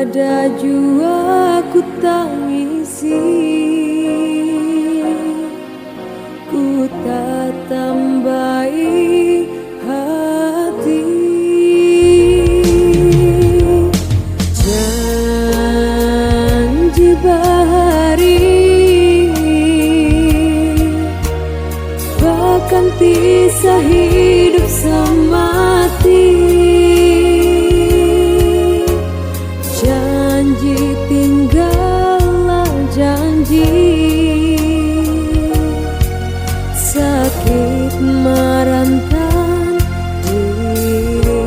ada jua ku tangisi, ku tak tambahi hati. Janji bahari bahkan pisah hidup semati. Janji tinggallah janji, sakit merantan diri.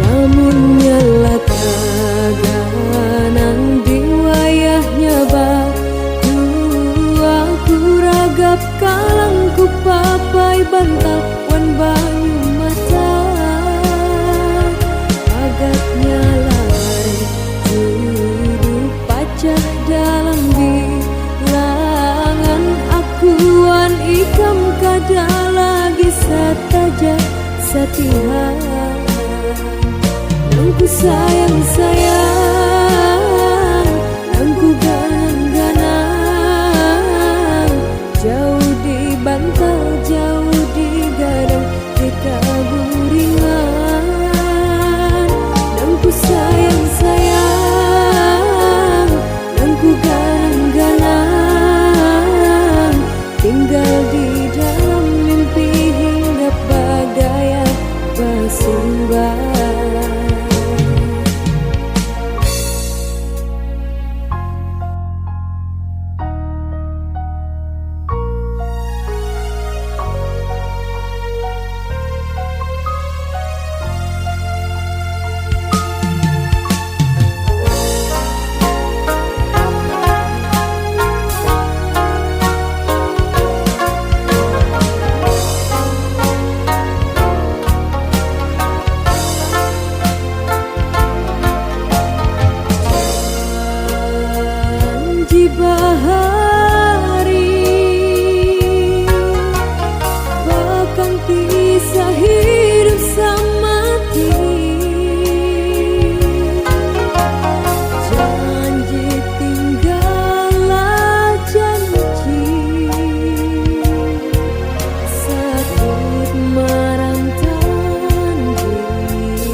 Lamun nyala taganan di wayahnya batu, aku ragap kalangku papai bantal wan banyu mata. Agaknya lari juru pacah dalam bilangan, akuan ikam kada lagi sataja satihan. Nangku sayang-sayang, nangku ganang-ganang, jauh di bantal, jauh di gadang, di kaburingan. Nangku sayang-sayang, nangku ganang-ganang, tinggal di dalam mimpi hingga bagaya bersimbah. Bahari bahkan pisah hidup semati. Janji tinggallah janji, sakit merantan diri.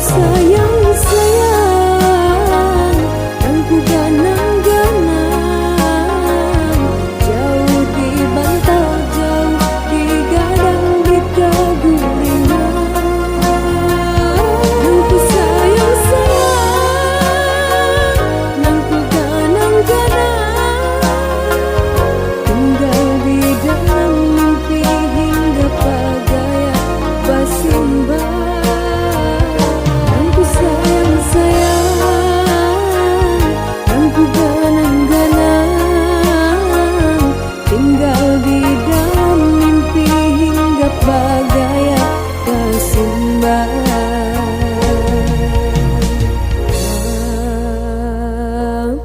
Sayang-sayang, nangku ganang-ganang, jauh di bantal, jauh di gadang, di kaburingan. Nangku sayang-sayang, nangku ganang-ganang, tinggal di dalam mimpi hingga bagaya bersimbah. Tinggal di dalam mimpi hingga bagaya bersimbah.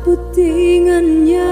Putingannya